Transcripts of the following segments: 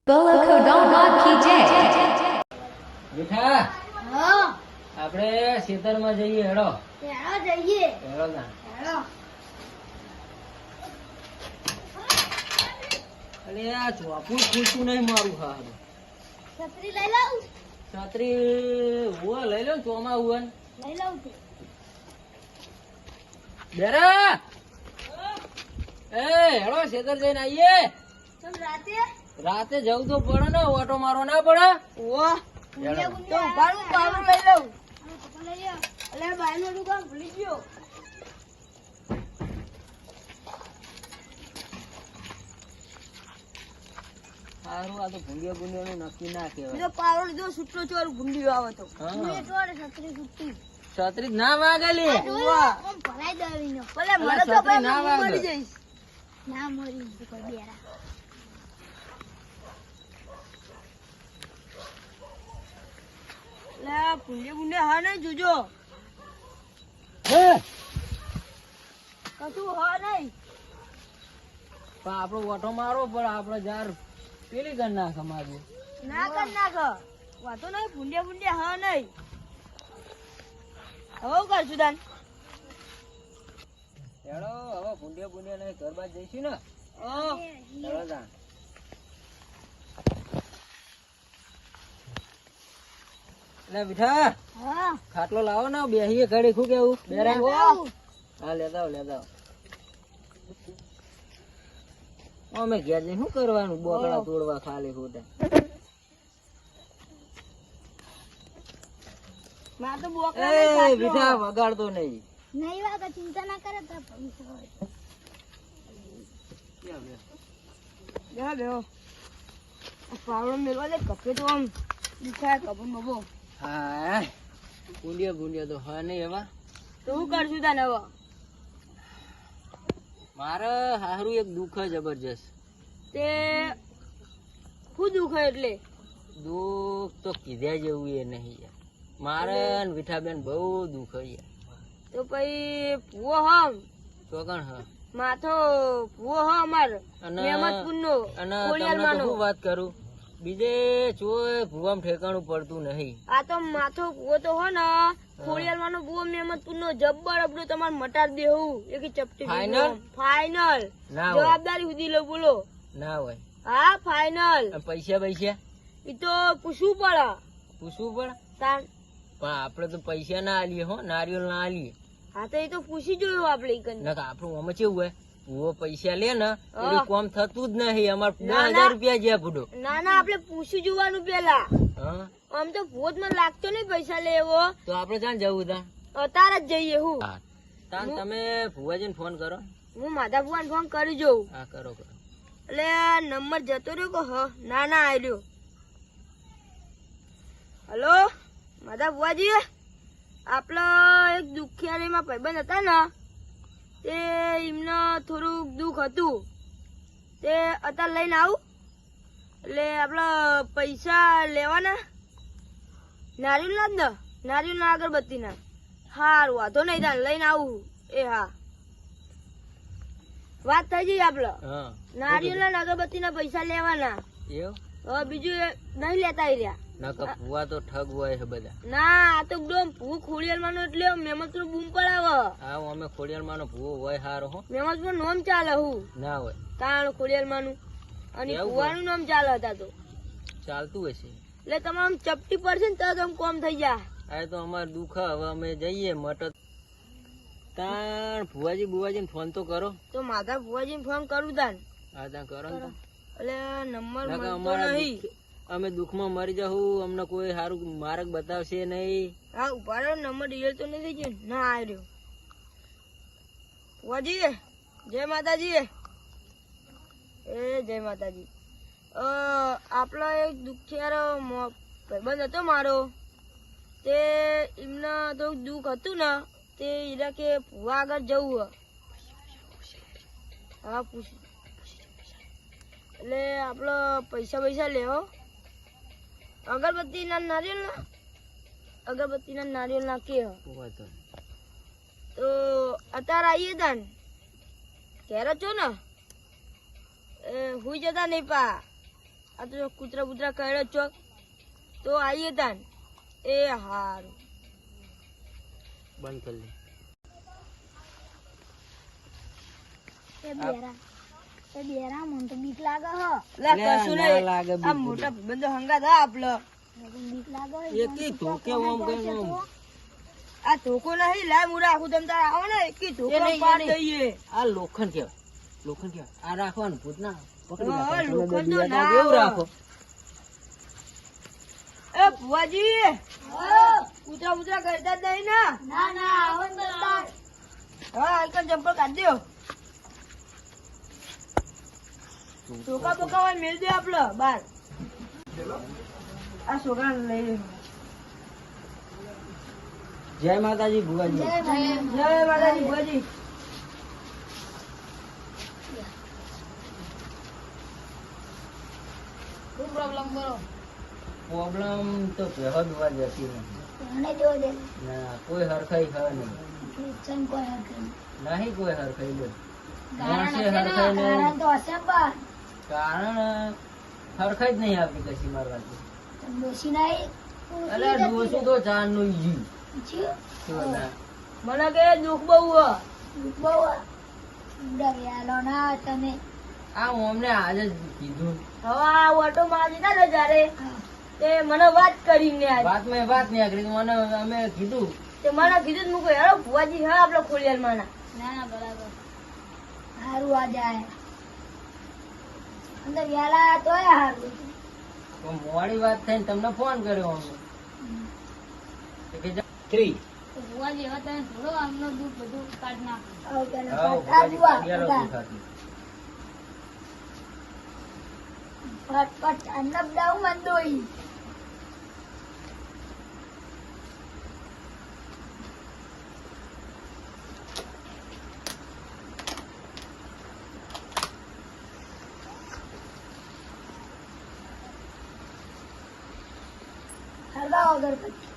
બોલો ખોડામાં કીજે બેઠા હા આપણે ખેતરમાં જઈએ હેડો હેડો જઈએ હેડો ના હેડો અરે આ ચોપું ખૂટતું નહીં મારું હારું છત્રી લઈ લઉં છત્રી હુઆ લઈ લો ને ચોમા હુઆ લઈ લઉં છું બેરા એ હેડો ખેતર જઈને આવીએ તમ રાતે રાતે જવું તો પડે ને ઓટો મારો ના પડે ઓહ હેડો. તો ઉભારું પાવર લઈ લઉં લઈ લ્યો અલે બાયનો દુકાન ભૂલી ગયો સારું આ તો ભૂંડિયા નું નક્કી ના કહેવાય બીજો પાવર લીધો છૂટો ચોર ભૂંડીયો આવે તો હા. ભૂંડીયો ચોર છત્રી છૂટી છત્રી જ ના વાગેલી ઓહ ઓમ ભરાઈ દેવીનો ભલે અલા, મને તો છત્રી ભાઈ ના હું વાગે. મરી જઈશ ના મરી તો કોઈ બેરા લે ભૂંડે હા નહીં જોજો હે કશું હા નહીં પણ આપણો ઓટો મારવો પડે આપણે જાર પેલી કર નાખ અમારી ના કર નાખ વાતો નહીં ભૂંડે હા નહીં હવે કરશું દાન હેડો હવે ભૂંડિયા નહીં ઘર બાદ જઈશું ને ઓ હેડો જા લે બેઠા હા ખાટલો લાવો ને બેહીએ ઘડી ખું કેવું બેરા વાહ. હા લેતા અમે ઘેર જઈને શું કરવાનું બોકડા તોડવા ખાલી ખોટા માર તો બોકડા એ બેઠા વગાડતો નહીં નહીં વાગે ચિંતા ના કરે તો બેહો બેહો પાવડો મેળવા દે કપે તો આમ દુખાય કબન બબો હા ભૂંડિયા તો હા નહીં એવા તો હું કરશું તને હવે મારે હારું એક દુઃખ જબરજસ્ત તે શું દુખાય એટલે દુઃખ તો કીધા જેવું એ નહીં યાર મારે ને વિઠાબેન બહુ દુઃખ યાર તો પછી ભૂવો હમ ચોકણ હ માથો ભૂવો હ અમાર અને મહેમદપુરનો અને તમને તો ખોડિયાલમાંનો. શું વાત કરું બીજે ચોય ભૂવામાં ઠેકાણું પડતું નહીં આ તો માથો ભૂવો તો હો ને ખોડિયાલમાંનો ભૂવો મહેમદપુરનો જબ્બર અબડો તમારે મટાડ દેવું એક ચપટી Final? ફાઈનલ ના હોય જવાબદારી સુધી લો બોલો ના હોય હા ફાઈનલ અને પૈસા એ તો પૂછવું પડે પૂછવું પડે તાન પણ આપડે તો પૈસા ના આલીએ હો નારિયેલ ના આલીએ હા તો એ તો પૂછી જોયું આપડે ઈ કને. નકર આપણું આમાં કેવું હોય ભૂવો પૈસા લે ને હા. એનું કોમ થતું જ નહીં અમાર ના, 10,000 રૂપિયા જ્યાં ભૂડો ના ના આપડે પૂછી જોવાનું પેલા હા આમ તો ભૂત મને લાગતો નહીં પૈસા લેવો તો આપડે ક્યાં જવું તા અતાર જ જઈએ હું તાન તમે ભુવાજીને ફોન કરો હું માધા ભુવાન ફોન કરી જોઉં હા કરો એટલે આ નંબર જતો રહ્યો કે હ ના ના આવ્યો હલો માધા ભુવાજી આપણા એક દુખિયારીમાં ભાઈબંધ હતા ને તે એમને થોડુંક દુઃખ હતું તે અત્યારે લઈને આવું એટલે આપણા પૈસા લેવાના નારિયેળના જ ને નારિયેળના અગરબત્તીના સારું વાંધો નહીં તાન લઈને આવું એ હા વાત થઈ ગઈ આપડે હા નારિયેળના અગરબત્તીના પૈસા લેવાના એવું હવે બીજું એ નહીં લેતા રહ્યા નકર ભુવા તો ઠગ હોય છે બધા ના આ તો એકદમ ભૂ ખોડિયાલમાંનો એટલે મહેમદ નું બૂમ પડાવે હા અમે ખોડિયાલમાંનો ભુવો હોય હારો હો મહેમદ પર નામ ચાલે હું ના હોય તાણ ખોડિયાલમાંનું અને એવું ભુવાનું નામ ચાલે હતા તો ચાલતું હશે એટલે તમામ ચપટી પડશે ને તો આમ કોમ થઈ જાય આ તો અમારે દુઃખ હવે અમે જઈએ મટત તાણ ભુવાજી ફોન તો કરો તો માધા ભુવાજી ફોન કરું તાન હા ત્યાં કરો ને તો. એટલે નંબર નકર મળતો અમારા નહીં અમે દુઃખમાં મરી જાઉં અમને કોઈ સારું માર્ગ બતાવશે નહીં હા ઉભા રહ્યો નંબર ડિયલ તો નથી ગયો ના આવ્યો ભુવાજી જય માતાજી એ જય માતાજી આપણો એક દુખિયારો ભાઈબંધ હતો મારો તે એમને તો દુઃખ હતું ને તે ઈરા કે ભુવા આગળ જવું હા પૂછ એટલે આપડે પૈસા લેવો અગરબત્તીના નારિયેળના કે ઉભા તો. તો અત્યારે આવીએ તાન ઘેર જ છો ને હુઈ જતા નહીં પા આ તો કૂતરા બુતરા કર્યો ચોક તો આવીએ તાન એ હારું બંધ કરી એ બેરા મને તો બીક લાગે હ લે કશું ના નહીં લાગે આ મોટા બંધો હંગાત હા આપલો મને તો બીક લાગે લે એકી ધોકે ઓમ કરીને ઓમ. આ ધોકો નહીં લાય મુરા આખું તમ તાર આવો ને એકી ધોકો એ નહીં, પાડ એ નહીં. દઈએ આ લોખંડ કહેવાય આ રાખવાનું ભૂત ના પકડી હા, રાખવાનું. લોખંડ તમે તો બે ના એવું આવે. રાખો એ ભુવાજી કૂતરા બુતરા કરતા જ નહીં ને ના ના આવો ને તાર હા આઈકન ચંપલ કાઢ દો ધોકા બોકા હોય મેળ દે આપલો બાર આ છોકરાને લઈ લે જય માતાજી ભુવાજી જય માતાજી ભુવાજી શું પ્રોબ્લેમ કરો પ્રોબ્લેમ તો પહેવા દુવા જતી નથી મને જો દે ના કોઈ હરખાઈ ખાવે નહીં ચમ કોઈ હરકત નહીં કોઈ હરખાઈ લે કારણ માણસે હરખાઈ નહીં કારણ તો હશે પણ કારણ હરખાઈ જ નહીં આવતી કશી મારવાથી તમે દોષી નહીં અરે ડોસું તો ચાર નું જી જીવ મને કે દુઃખ બહુ હ બહુ ડરિયાલો ના તમે આ અમને આજે જ કીધું હવે આ ઓટો મારી ને જયારે તે મને વાત કરી ને આજ વાત નહીં કરી મને અમે કીધું તે મને કીધું જ મૂકો યાર ભુવાજી હા આપડે ખોલિયાર માના ના ના બરાબર સારું આ જાય અંદર વ્યાલા તોય સારું તો મોડી વાત થઈને તમને ફોન કર્યો અમે તો કે જા, ત્રી. ભુવાજી હવે તમે થોડો આમનો દુઃખ બધું કાઢ નાખો હાઉ, ભુવાજી કાઢ્યા લો દુખાતી. ફટફટ અન્નબ દાવ મંદોઈ હરગાવ અગરબત્તી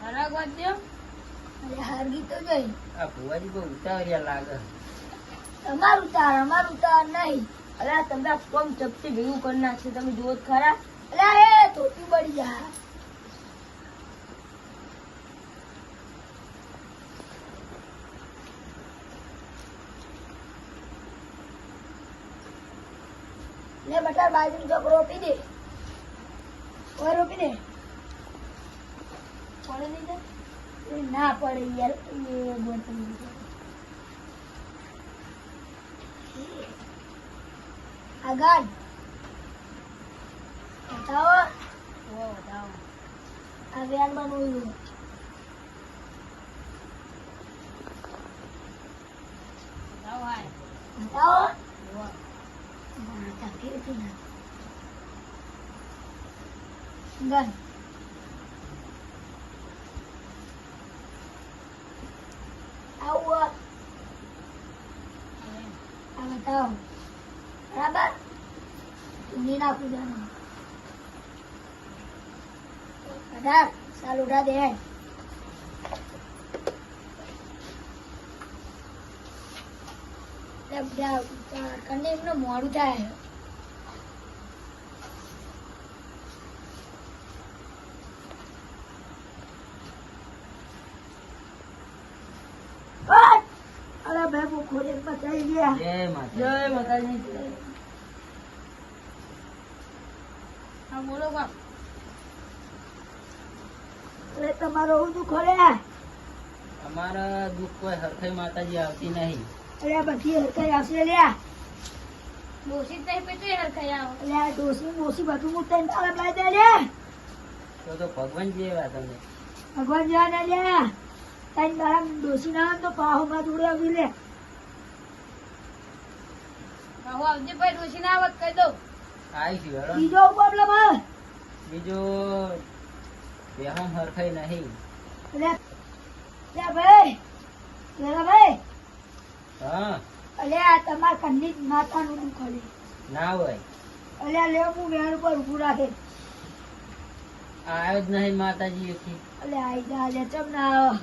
હરાગવા દો હારગી તો જઈ આ ભુવાજી બહુ ઉતાવળિયા લાગે અમારું તાર નહીં અરે તમે આ કોમ ચપટી ભેગું કરી નાખશે તમે જુઓ તો ખરા અરે એ ટોપી બળી જા લે બટાર બાજરી ચોક રોપી દે ઓય રોપી દે પડે નહીં તો? એ ના પડે યાર એ બોતલ આગળ બતાવો બતાવો આ વ્યાન બનવું બતાવો હાય બતાવો કેવી ના ગન આવો આ બતાવો બરાબર તું નાખું જાનું અઢાર સાલ ઉઠા દે કને એમનું મોડું થાય અરે ભાઈ ખોલે પચાવી ગયા જય માતા જય માતાજી હા બોલો બાપ અરે તમારો હું તું ખોલ્યા અમારા દુઃખ કોઈ હરખાઈ માતાજી આવતી નહીં અરે આ બધી હરકાઈ આવશે લ્યા દોષિત નહીં પેટે હરખાઈ આવો અરે આ ડોસી બધું હું તને તારા લાઈ દે લ્યા તો ભગવાન જેવા તમે ભગવાન જા ને લ્યા તને તારા ડોસી ના તો પાહો માં જોડે આવી લે આવો આવજે ભાઈ દોષી ના આવત કહી દઉં આવીશું હેડો. બીજો પ્રોબ્લેમ હે બીજો બેહમ હરખાઈ નહીં લે લે ભાઈ હા અલ્યા તમાર કન્ની માતાનું દુઃખ હલે ના હોય અલ્યા લે હું વેણ પર ઉભું રાખે આવ્યો જ નહીં માતાજી એથી. અલે આઈ જા ચમ ના આવો